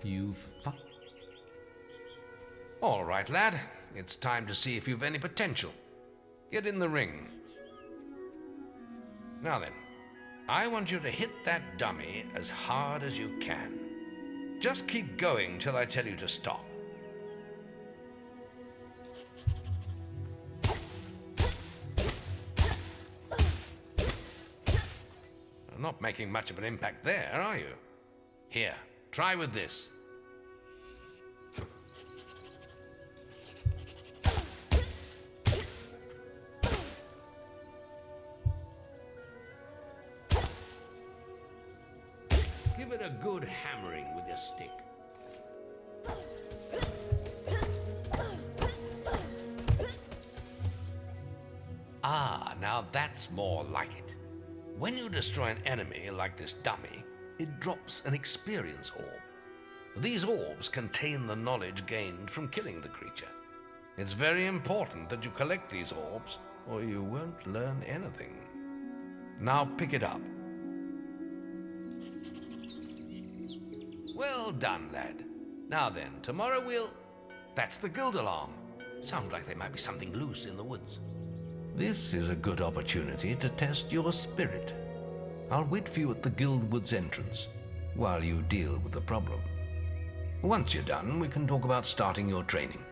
You've fucked. All right, lad. It's time to see if you've any potential. Get in the ring. Now then, I want you to hit that dummy as hard as you can. Just keep going till I tell you to stop. You're not making much of an impact there, are you? Here, try with this. Give it a good hammering with your stick. Ah, now that's more like it. When you destroy an enemy like this dummy, it drops an experience orb. These orbs contain the knowledge gained from killing the creature. It's very important that you collect these orbs, or you won't learn anything. Now pick it up. Well done, lad. Now then, tomorrow we'll... That's the guild alarm. Sounds like there might be something loose in the woods. This is a good opportunity to test your spirit. I'll wait for you at the guild woods entrance while you deal with the problem. Once you're done, we can talk about starting your training.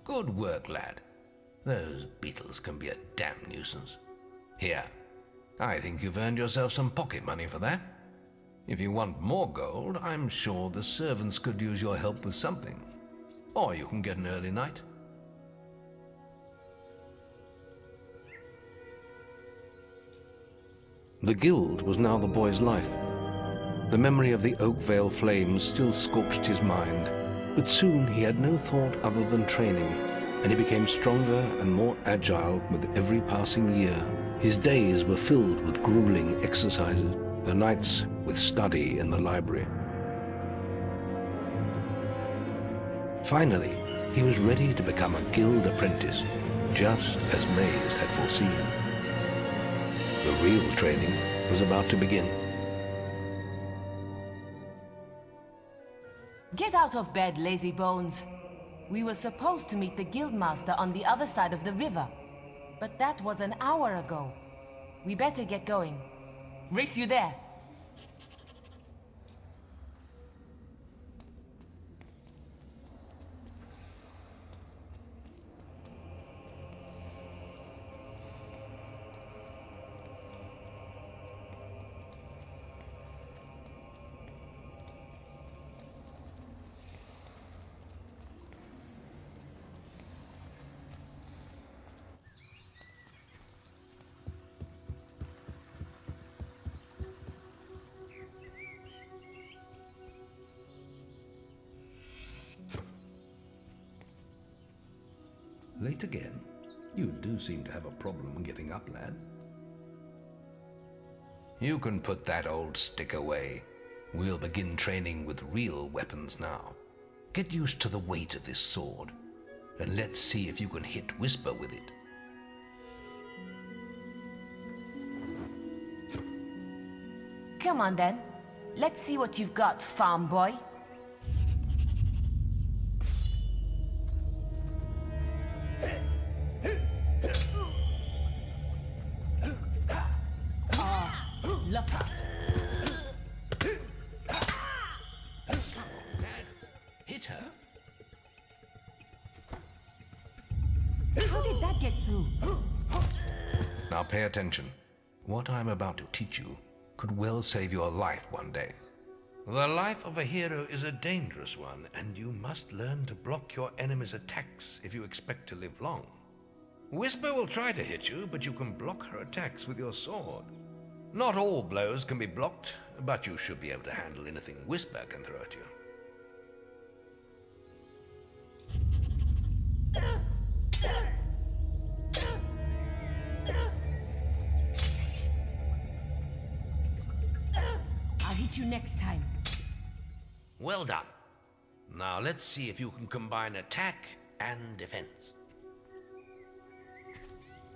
Good work, lad. Those beetles can be a damn nuisance. Here, I think you've earned yourself some pocket money for that. If you want more gold, I'm sure the servants could use your help with something. Or you can get an early night. The guild was now the boy's life. The memory of the Oakvale flames still scorched his mind, but soon he had no thought other than training, and he became stronger and more agile with every passing year. His days were filled with grueling exercises, the nights with study in the library. Finally, he was ready to become a guild apprentice, just as Maze had foreseen. The real training was about to begin. Get out of bed, lazy bones. We were supposed to meet the guildmaster on the other side of the river, but that was an hour ago. We better get going. Race you there. Late again? You do seem to have a problem getting up, lad. You can put that old stick away. We'll begin training with real weapons now. Get used to the weight of this sword, and let's see if you can hit Whisper with it. Come on then. Let's see what you've got, farm boy. Look out. Hit her? How did that get through? Now pay attention. What I'm about to teach you could well save your life one day. The life of a hero is a dangerous one, and you must learn to block your enemy's attacks if you expect to live long. Whisper will try to hit you, but you can block her attacks with your sword. Not all blows can be blocked, but you should be able to handle anything Whisper can throw at you. I'll hit you next time. Well done. Now let's see if you can combine attack and defense.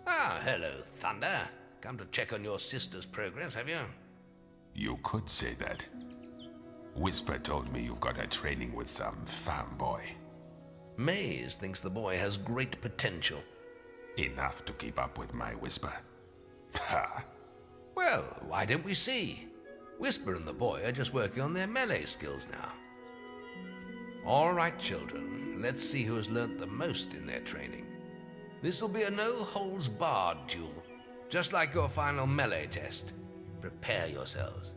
Ah, hello, Thunder. Come to check on your sister's progress, have you? You could say that. Whisper told me you've got her training with some farm boy. Maze thinks the boy has great potential. Enough to keep up with my Whisper. Ha! Well, why don't we see? Whisper and the boy are just working on their melee skills now. All right, children, let's see who has learnt the most in their training. This will be a no-holds-barred duel, just like your final melee test. Prepare yourselves.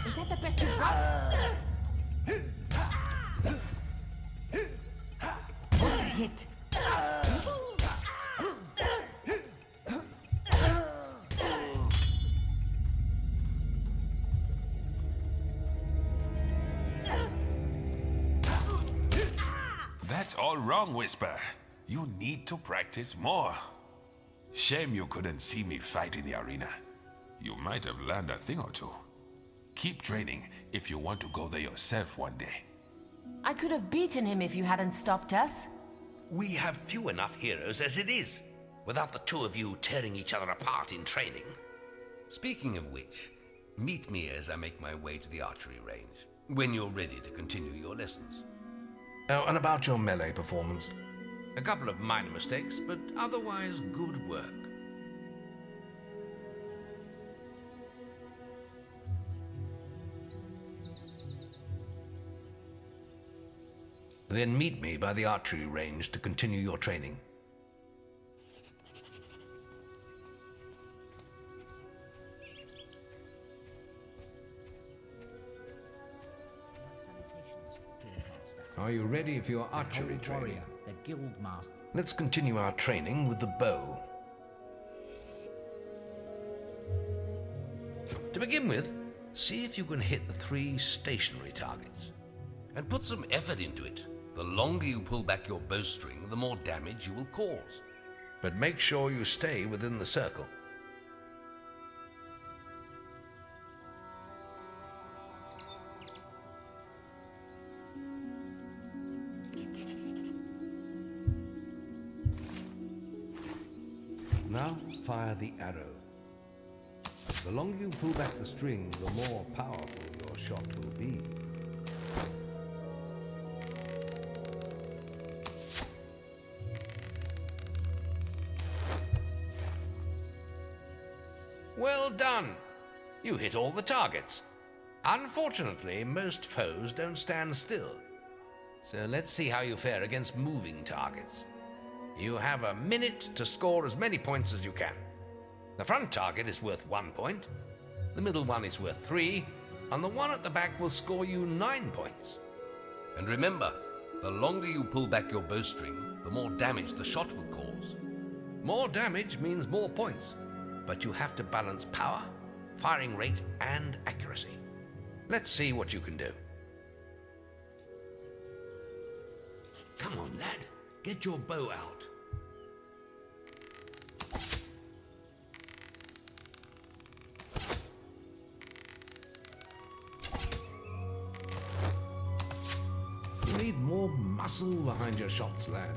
Is that the best you've got? What a hit! That's all wrong, Whisper. You need to practice more. Shame you couldn't see me fight in the arena. You might have learned a thing or two. Keep training if you want to go there yourself one day. I could have beaten him if you hadn't stopped us. We have few enough heroes as it is, without the two of you tearing each other apart in training. Speaking of which, meet me as I make my way to the archery range, when you're ready to continue your lessons. Oh, and about your melee performance? A couple of minor mistakes, but otherwise good work. Then meet me by the archery range to continue your training. Are you ready for your archery training? Warrior, the guild master. Let's continue our training with the bow. To begin with, see if you can hit the 3 stationary targets. And put some effort into it. The longer you pull back your bowstring, the more damage you will cause. But make sure you stay within the circle. Now fire the arrow. The longer you pull back the string, the more powerful your shot will be. Well done! You hit all the targets. Unfortunately, most foes don't stand still. So let's see how you fare against moving targets. You have a minute to score as many points as you can. The front target is worth 1 point, the middle one is worth 3, and the one at the back will score you 9 points. And remember, the longer you pull back your bowstring, the more damage the shot will cause. More damage means more points, but you have to balance power, firing rate, and accuracy. Let's see what you can do. Come on, lad. Get your bow out. muscle behind your shots, lad.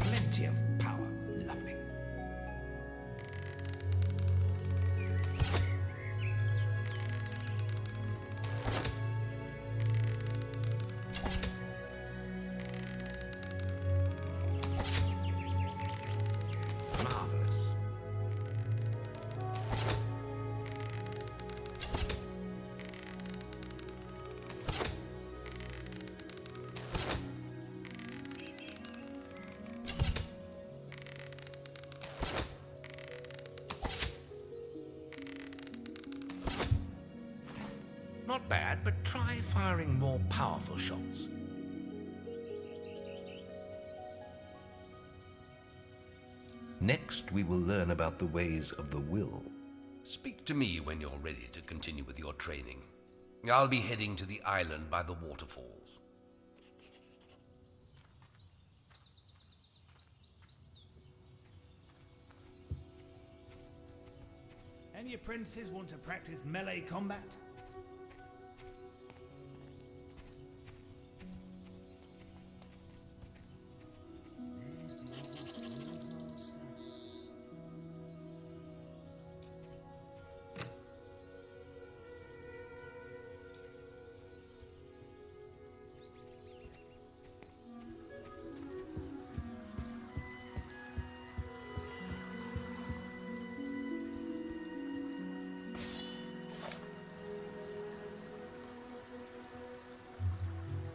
Plenty of power. Lovely. Marvelous. Not bad, but try firing more powerful shots. Next, we will learn about the ways of the will. Speak to me when you're ready to continue with your training. I'll be heading to the island by the waterfalls. Any apprentices want to practice melee combat?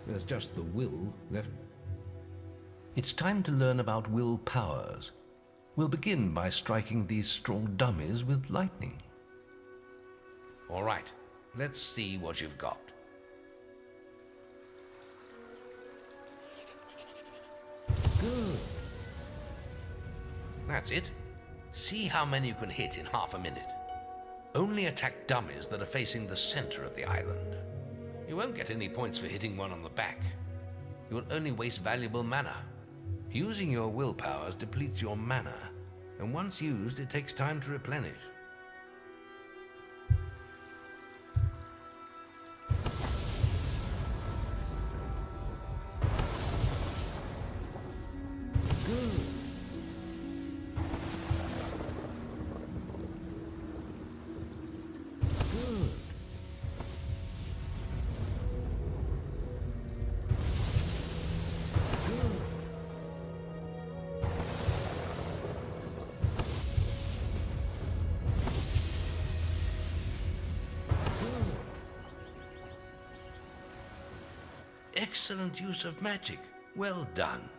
There's just the will left. It's time to learn about will powers. We'll begin by striking these strong dummies with lightning. All right, let's see what you've got. Good. That's it. See how many you can hit in half a minute. Only attack dummies that are facing the center of the island. You won't get any points for hitting one on the back. You will only waste valuable mana. Using your will powers depletes your mana, and once used, it takes time to replenish. Good. Good. Excellent use of magic. Well done.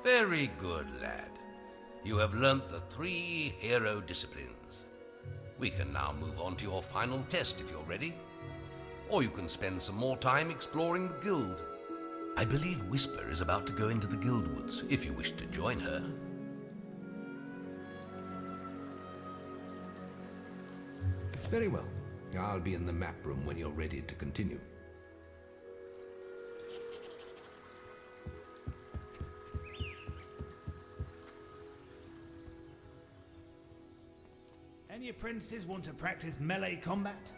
Very good, lad. You have learnt the 3 hero disciplines. We can now move on to your final test if you're ready. Or you can spend some more time exploring the guild. I believe Whisper is about to go into the guild woods, if you wish to join her. Very well. I'll be in the map room when you're ready to continue. Any apprentices want to practice melee combat?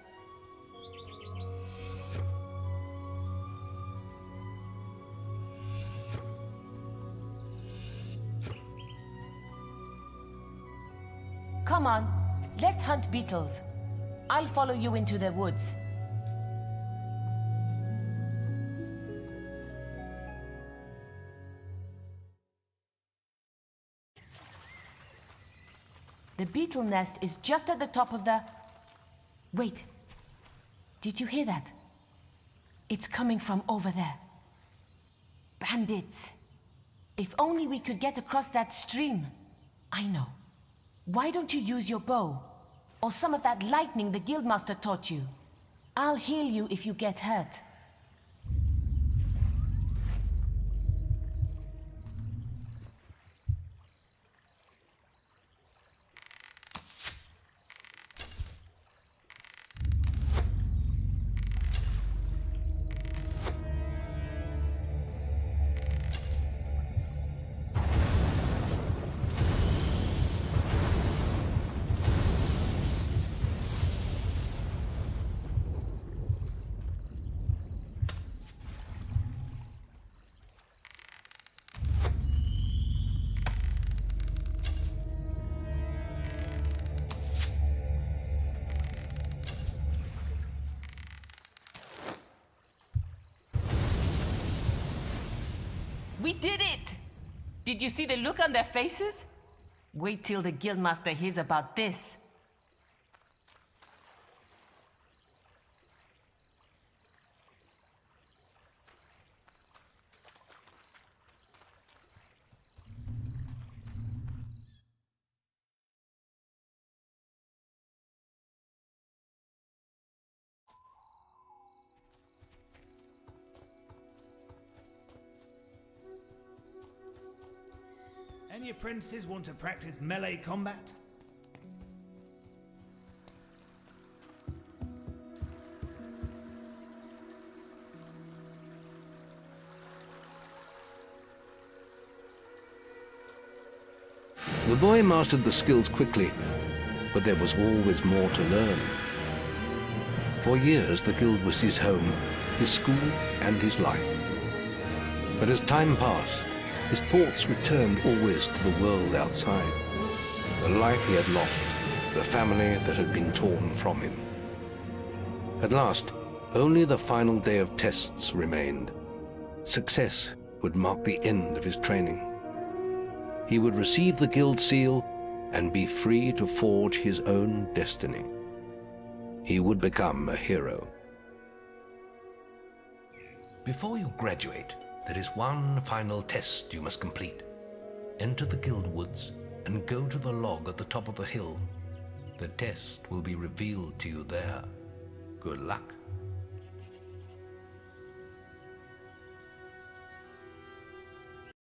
Come on, let's hunt beetles. I'll follow you into the woods. The beetle nest is just at the top of the... Wait. Did you hear that? It's coming from over there. Bandits. If only we could get across that stream. I know. Why don't you use your bow? Or some of that lightning the Guildmaster taught you? I'll heal you if you get hurt. We did it! Did you see the look on their faces? Wait till the Guildmaster hears about this. Any apprentices want to practice melee combat? The boy mastered the skills quickly, but there was always more to learn. For years, the guild was his home, his school, and his life. But as time passed, his thoughts returned always to the world outside, the life he had lost, the family that had been torn from him. At last, only the final day of tests remained. Success would mark the end of his training. He would receive the guild seal and be free to forge his own destiny. He would become a hero. Before you graduate, there is one final test you must complete. Enter the guild woods and go to the log at the top of the hill. The test will be revealed to you there. Good luck.